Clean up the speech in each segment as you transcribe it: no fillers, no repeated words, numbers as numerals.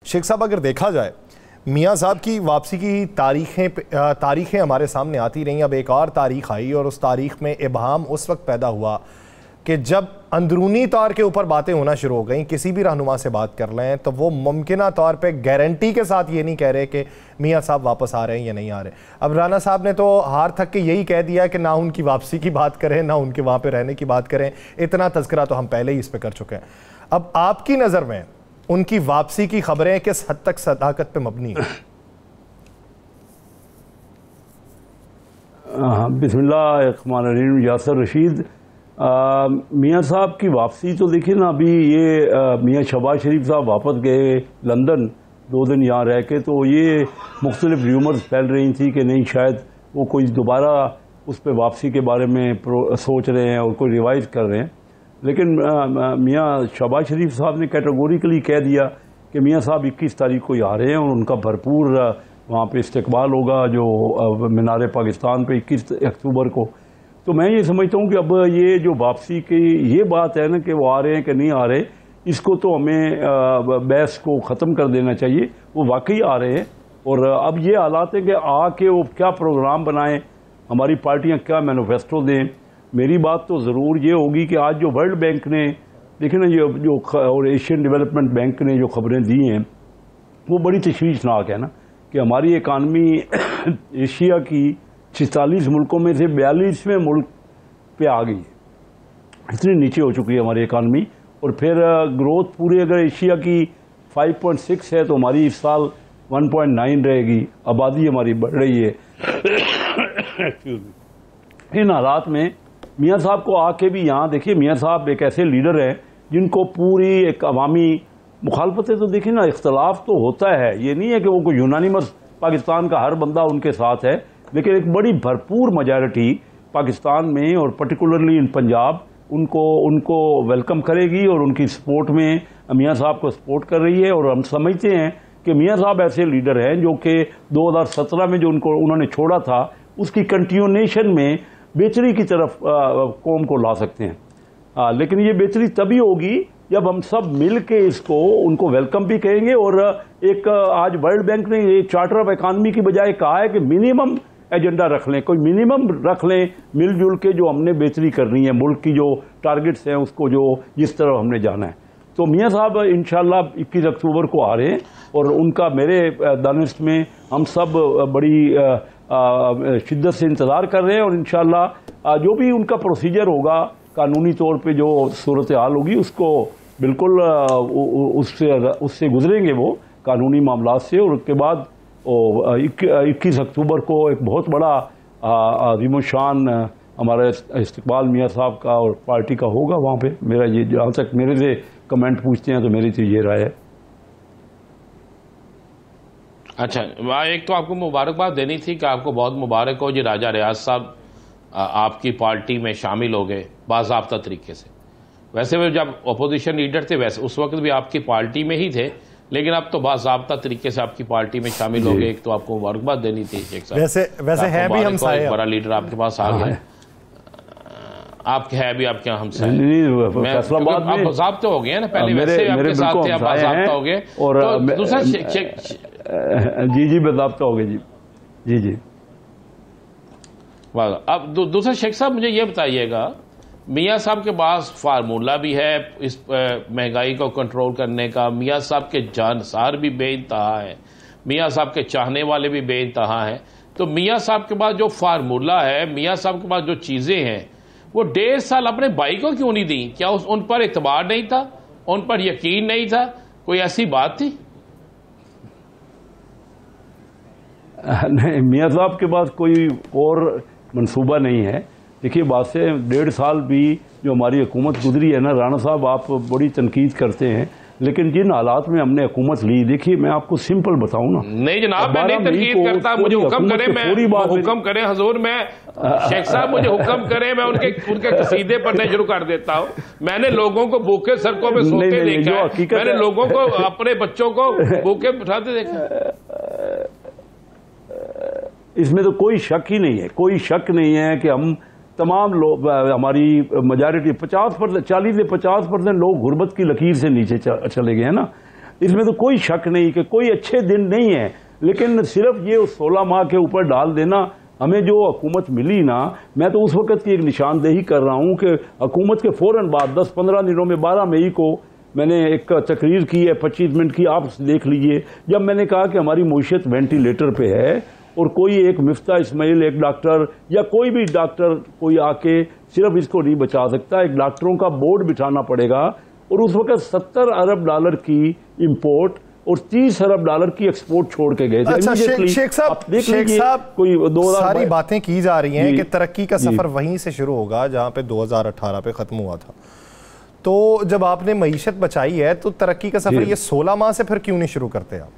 शेख साहब, अगर देखा जाए मियाँ साहब की वापसी की तारीखें हमारे सामने आती रहीं। अब एक और तारीख आई और उस तारीख में इबहम उस वक्त पैदा हुआ कि जब अंदरूनी तौर के ऊपर बातें होना शुरू हो गई। किसी भी रहनुमा से बात कर लें तो वो मुमकिना तौर पे गारंटी के साथ ये नहीं कह रहे कि मियाँ साहब वापस आ रहे हैं या नहीं आ रहे। अब राना साहब ने तो हार थक के यही कह दिया कि ना उनकी वापसी की बात करें ना उनके वहाँ पे रहने की बात करें। इतना तज़किरा तो हम पहले ही इस पर कर चुके हैं। अब आपकी नज़र में उनकी वापसी की खबरें किस हद तक सदाकत पे मबनी है? बिस्मिल्लाहिर्रहमानिर्रहीम। यासर रशीद, मियाँ साहब की वापसी तो देखिए ना, अभी ये मियाँ शहबाज शरीफ साहब वापस गए लंदन, 2 दिन यहाँ रह के, तो ये मुख्तलिफ र्यूमर्स फैल रही थी कि नहीं शायद वो कोई दोबारा उस पर वापसी के बारे में सोच रहे हैं और कोई रिवाइज कर रहे हैं। लेकिन मियाँ शहबाज शरीफ साहब ने कैटेगोरिकली कह दिया कि मियाँ साहब 21 तारीख को ही आ रहे हैं और उनका भरपूर वहाँ पे इस्तकबाल होगा जो मीनार पाकिस्तान पे 21 अक्टूबर को। तो मैं ये समझता हूँ कि अब ये जो वापसी की ये बात है ना कि वो आ रहे हैं कि नहीं आ रहे, इसको तो हमें बहस को ख़त्म कर देना चाहिए। वो वाकई आ रहे हैं और अब ये हालात है कि आके वो क्या प्रोग्राम बनाएं, हमारी पार्टियाँ क्या मैनिफेस्टो दें। मेरी बात तो ज़रूर ये होगी कि आज जो वर्ल्ड बैंक ने देखिए ना, ये जो और एशियन डेवलपमेंट बैंक ने जो खबरें दी हैं वो बड़ी तशवीशनाक है ना, कि हमारी इकानमी एशिया की 46 मुल्कों में से 42वें मुल्क पे आ गई, इतनी नीचे हो चुकी है हमारी इकानमी। और फिर ग्रोथ पूरी अगर एशिया की 5.6 है तो हमारी इस साल 1.9 रहेगी। आबादी हमारी बढ़ रही है। इन हालात में मियाँ साहब को आके भी यहाँ देखिए, मियाँ साहब एक ऐसे लीडर हैं जिनको पूरी एक अवामी मुखालफतें, तो देखिए ना, इख्तलाफ तो होता है, ये नहीं है कि वो कोई यूनानिमस पाकिस्तान का हर बंदा उनके साथ है, लेकिन एक बड़ी भरपूर मेजॉरिटी पाकिस्तान में और पर्टिकुलरली इन पंजाब उनको वेलकम करेगी और उनकी सपोर्ट में मियाँ साहब को सपोर्ट कर रही है। और हम समझते हैं कि मियाँ साहब ऐसे लीडर हैं जो कि 2017 में जो उन्होंने छोड़ा था उसकी कंटिन्यूएशन में बेहतरी की तरफ कौम को ला सकते हैं। लेकिन ये बेहतरी तभी होगी जब हम सब मिल के इसको उनको वेलकम भी कहेंगे। और एक आज वर्ल्ड बैंक ने ये चार्टर ऑफ इकानमी की बजाय कहा है कि मिनिमम एजेंडा रख लें, कोई मिनिमम रख लें मिलजुल के, जो हमने बेहतरी करनी है, मुल्क की जो टारगेट्स हैं उसको जो जिस तरह हमने जाना है। तो मियाँ साहब इंशाल्लाह 21 अक्टूबर को आ रहे हैं और उनका मेरे दानिश में हम सब बड़ी शिद्दत से इंतज़ार कर रहे हैं। और इंशाल्लाह जो भी उनका प्रोसीजर होगा कानूनी तौर पे, जो सूरत हाल होगी उसको बिल्कुल उससे गुजरेंगे वो कानूनी मामला से। और उसके बाद 21 अक्टूबर को एक बहुत बड़ा अज़ीम-ओ-शान हमारा इस्तकबाल मियाँ साहब का और पार्टी का होगा वहाँ पे। मेरा ये, जहाँ तक मेरे से कमेंट पूछते हैं तो मेरी तो ये राय है। अच्छा, एक तो आपको मुबारकबाद देनी थी कि आपको बहुत मुबारक हो जी, राजा रियाज साहब आपकी पार्टी में शामिल हो गए बाज़ाब्ता तरीके से। वैसे वो जब अपोजिशन लीडर थे वैसे उस वक्त भी आपकी पार्टी में ही थे, लेकिन अब तो बाज़ाब्ता तरीके से आपकी पार्टी में शामिल हो गए। एक तो आपको मुबारकबाद देनी थी शेख साहब। वैसे है भी हम साए, बड़ा लीडर आपके पास आ गया। आपके है भी आपके हमसे आप बाज़ाब्ता हो गए ना, पहले वैसे आपके साथ थे, आप बाज़ाब्ता हो गए। और दूसरा जी बाज़ाब्ता हो गए जी। अब दूसरा शेख साहब मुझे ये बताइएगा, मियाँ साहब के पास फार्मूला भी है इस महंगाई को कंट्रोल करने का, मियाँ साहब के जानसार भी बेइंतहा है, मियाँ साहब के चाहने वाले भी बेइंतहा हैं। तो मियाँ साहब के पास जो फार्मूला है, मियाँ साहब के पास जो चीज़ें हैं, वो 1.5 साल अपने भाई को क्यों नहीं दी? क्या उन पर इतबार नहीं था, उन पर यकीन नहीं था, कोई ऐसी बात थी? नहीं, मियाँ साहब के पास कोई और मंसूबा नहीं है। देखिए, बात से 1.5 साल भी जो हमारी हुकूमत गुजरी है ना, राणा साहब आप बड़ी तनकीद करते हैं, लेकिन जिन हालात में हमने हुकूमत ली, देखिए मैं आपको सिंपल बताऊं ना। नहीं जनाब, मैं नहीं तनकीद करता, मुझे हुक्म करें, मैं हुक्म करें हजूर, मैं शेख साहब मुझे हुक्म करें, मैं उनके कसीदे पढ़ने शुरू कर देता हूँ। मैंने लोगों को भूखे सड़कों पे सोते देखा है, मैंने लोगों को अपने बच्चों को भूखे बिठाते देखा। इसमें तो कोई शक ही नहीं है, कोई शक नहीं है कि हम तमाम लोग, हमारी मेजॉरिटी 40% से 50% लोग गुर्बत की लकीर से नीचे चले गए हैं ना। इसमें तो कोई शक नहीं कि कोई अच्छे दिन नहीं है, लेकिन सिर्फ ये 16 माह के ऊपर डाल देना, हमें जो हुकूमत मिली ना, मैं तो उस वक्त की एक निशानदेही कर रहा हूं कि हुकूमत के फौरन बाद 10-15 दिनों में 12 मई को मैंने एक तकरीर की है 25 मिनट की, आप देख लीजिए, जब मैंने कहा कि हमारी मईशत वेंटिलेटर पे है और कोई एक मिफ्ता इस्माइल एक डॉक्टर या कोई भी डॉक्टर कोई आके सिर्फ इसको नहीं बचा सकता, एक डॉक्टरों का बोर्ड बिठाना पड़ेगा। और उस वक्त 70 अरब डॉलर की इंपोर्ट और 30 अरब डॉलर की एक्सपोर्ट छोड़ के गए थे। अच्छा शेख साहब कोई सारी बातें की जा रही हैं कि तरक्की का सफर वहीं से शुरू होगा जहां पे 2018 पे खत्म हुआ था, तो जब आपने मईशत बचाई है तो तरक्की का सफर ये 16 माह से फिर क्यों नहीं शुरू करते आप?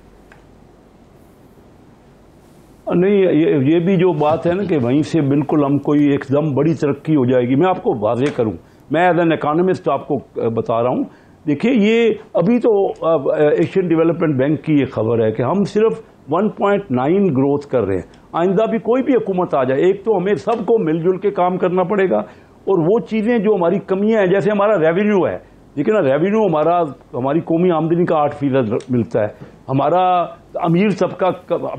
नहीं, ये भी जो बात है ना कि वहीं से बिल्कुल हम कोई एकदम बड़ी तरक्की हो जाएगी, मैं आपको वाज़ेह करूं, मैं एज एन इकोनॉमिस्ट आपको बता रहा हूं। देखिए, ये अभी तो एशियन डेवलपमेंट बैंक की ये खबर है कि हम सिर्फ 1.9 ग्रोथ कर रहे हैं। आइंदा भी कोई भी हुकूमत आ जाए, एक तो हमें सबको मिलजुल के काम करना पड़ेगा और वो चीज़ें जो हमारी कमियां हैं, जैसे हमारा रेवेन्यू है, लेकिन ना रेवेन्यू हमारी कौमी आमदनी का 8% मिलता है। हमारा अमीर तबका,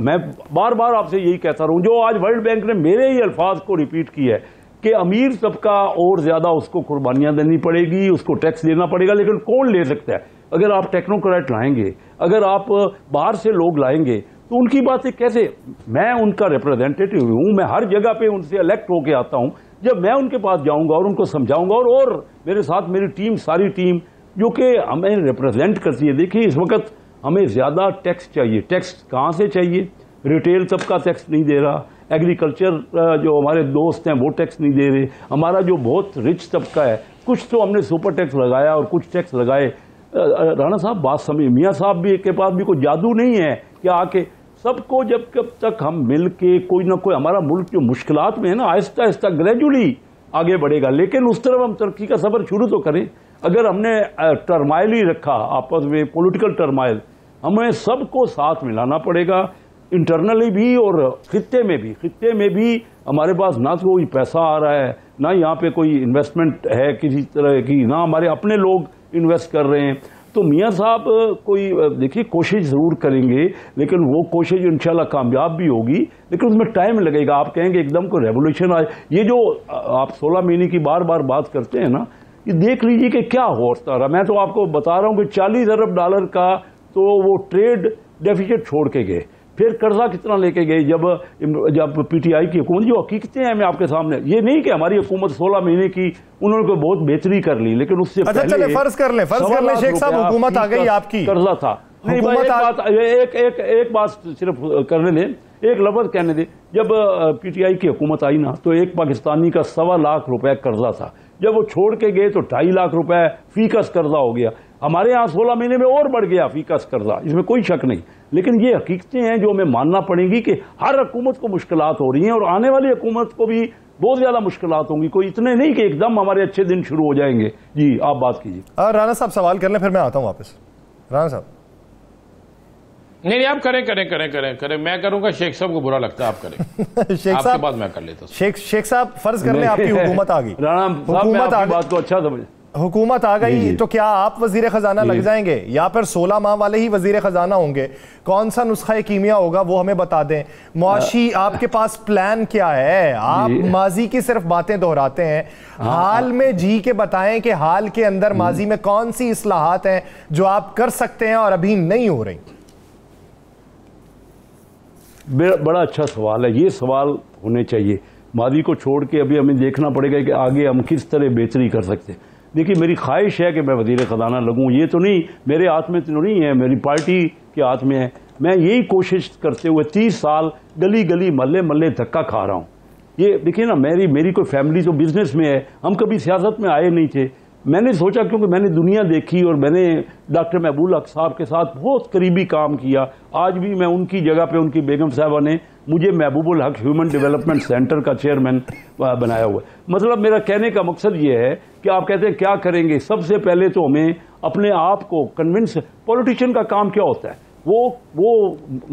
मैं बार बार आपसे यही कहता रहूं, जो आज वर्ल्ड बैंक ने मेरे ही अल्फाज को रिपीट किया है कि अमीर तबका और ज्यादा उसको कुर्बानियां देनी पड़ेगी, उसको टैक्स देना पड़ेगा, लेकिन कौन ले सकता है? अगर आप टेक्नोक्रेट लाएंगे, अगर आप बाहर से लोग लाएंगे, तो उनकी बातें कैसे? मैं उनका रिप्रेजेंटेटिव हूं, मैं हर जगह पे उनसे इलेक्ट होके आता हूं। जब मैं उनके पास जाऊंगा और उनको समझाऊंगा, और मेरे साथ मेरी टीम, सारी टीम जो कि हमें रिप्रेजेंट करती है। देखिए, इस वक्त हमें ज्यादा टैक्स चाहिए। टैक्स कहां से चाहिए? रिटेल तबका टैक्स नहीं दे रहा, एग्रीकल्चर जो हमारे दोस्त हैं वो टैक्स नहीं दे रहे, हमारा जो बहुत रिच तबका है, कुछ तो हमने सुपर टैक्स लगाया और कुछ टैक्स लगाए। राणा साहब बात समझिए, मियाँ साहब भी के पास भी कोई जादू नहीं है कि आके सबको, जब कब तक हम मिल के कोई ना कोई, हमारा मुल्क जो मुश्किलात में है ना, आहिस्ता आहिस्ता ग्रेजुअली आगे बढ़ेगा, लेकिन उस तरफ हम तरक्की का सफर शुरू तो करें। अगर हमने टर्माइल ही रखा आपस में, पॉलिटिकल टर्माइल, हमें सबको साथ मिलाना पड़ेगा, इंटरनली भी और खित्ते में भी हमारे पास ना तो कोई पैसा आ रहा है, ना यहाँ पे कोई इन्वेस्टमेंट है किसी तरह की, ना हमारे अपने लोग इन्वेस्ट कर रहे हैं। तो मियाँ साहब कोई, देखिए, कोशिश ज़रूर करेंगे, लेकिन वो कोशिश इंशाल्लाह कामयाब भी होगी, लेकिन उसमें टाइम लगेगा। आप कहेंगे एकदम को रेवोल्यूशन आए, ये जो आप 16 महीने की बार बार बात करते हैं ना, ये देख लीजिए कि क्या होता रहा। मैं तो आपको बता रहा हूँ कि 40 अरब डॉलर का तो वो ट्रेड डेफिसिट छोड़ के गए, फिर कर्जा कितना लेके गए जब पीटीआई की हुकूमत, जो हकीकतें हैं मैं आपके सामने, ये नहीं कि हमारी हुकूमत 16 महीने की उन्होंने कोई बहुत बेहतरी कर ली, लेकिन उससे अच्छा पहले चले फर्ज कर लें शेख साहब, हुकूमत आ गई आपकी, कर्जा था। नहीं भाई, एक बात सिर्फ करने दें, एक लफ्ज कहने दें। जब पीटीआई की हुकूमत आई ना, तो एक पाकिस्तानी का 1.25 लाख रुपए कर्जा था, जब वो छोड़ के गए तो 2.5 लाख रुपए फीकस कर्जा हो गया। हमारे यहाँ 16 महीने में और बढ़ गया फीकस कर्जा, इसमें कोई शक नहीं, लेकिन ये हकीकतें हैं जो हमें मानना पड़ेंगी कि हर हुकूमत को मुश्किलात हो रही हैं और आने वाली हुकूमत को भी बहुत ज्यादा मुश्किलात होंगी, कोई इतने नहीं कि एकदम हमारे अच्छे दिन शुरू हो जाएंगे। जी, आप बात कीजिए। राणा साहब सवाल कर लें, फिर मैं आता हूं वापस। राणा साहब। नहीं, आप करें, मैं करूंगा। शेख साहब को बुरा लगता है, आप करें। शेख साहब, आपके बाद मैं कर लेता हूं। शेख साहब फर्ज कर लें आपकी हुकूमत आ गई, राणा साहब मैं आपकी बात को अच्छा समझ, हुकूमत आ गई, तो क्या आप वजीर खजाना लग जाएंगे या फिर 16 माह वाले ही वजीर खजाना होंगे? कौन सा नुस्खा कीमिया होगा वो हमें बता दें। मुआशी आपके पास प्लान क्या है? आप माजी की सिर्फ बातें दोहराते हैं, हाल में जी के बताएं कि हाल के अंदर माजी में कौन सी इस्लाहात हैं जो आप कर सकते हैं और अभी नहीं हो रही। बड़ा अच्छा सवाल है, ये सवाल होने चाहिए। माजी को छोड़ के अभी हमें देखना पड़ेगा कि आगे हम किस तरह बेहतरी कर सकते हैं। देखिए, मेरी ख्वाहिश है कि मैं वजीर खजाना लगूं, ये तो नहीं मेरे हाथ में तो नहीं है, मेरी पार्टी के हाथ में है। मैं यही कोशिश करते हुए 30 साल गली गली महल्ले महल्ले धक्का खा रहा हूं। ये देखिए ना, मेरी कोई फैमिली तो बिजनेस में है, हम कभी सियासत में आए नहीं थे। मैंने सोचा, क्योंकि मैंने दुनिया देखी और मैंने डॉक्टर महबूब हक साहब के साथ बहुत करीबी काम किया। आज भी मैं उनकी जगह पे, उनकी बेगम साहबा ने मुझे महबूबुल हक ह्यूमन डेवलपमेंट सेंटर का चेयरमैन बनाया हुआ है। मतलब मेरा कहने का मकसद ये है कि आप कहते हैं क्या करेंगे, सबसे पहले तो हमें अपने आप को कन्विंस, पॉलिटिशियन का काम क्या होता है, वो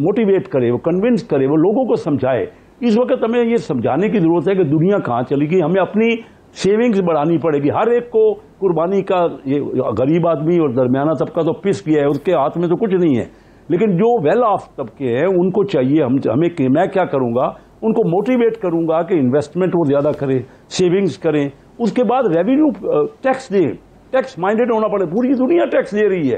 मोटिवेट करे, वो कन्विंस करे, वो लोगों को समझाए। इस वक्त हमें ये समझाने की जरूरत है कि दुनिया कहाँ चली गई, हमें अपनी सेविंग्स बढ़ानी पड़ेगी हर एक को। कुर्बानी का ये गरीब आदमी और दरमियाना तबका तो पिस गया है, उसके हाथ में तो कुछ नहीं है, लेकिन जो वेल ऑफ तबके हैं उनको चाहिए हमें मैं क्या करूंगा, उनको मोटिवेट करूंगा कि इन्वेस्टमेंट वो ज्यादा करें, सेविंग्स करें, उसके बाद रेवेन्यू टैक्स दें। टैक्स माइंडेड होना पड़े, पूरी दुनिया टैक्स दे रही है,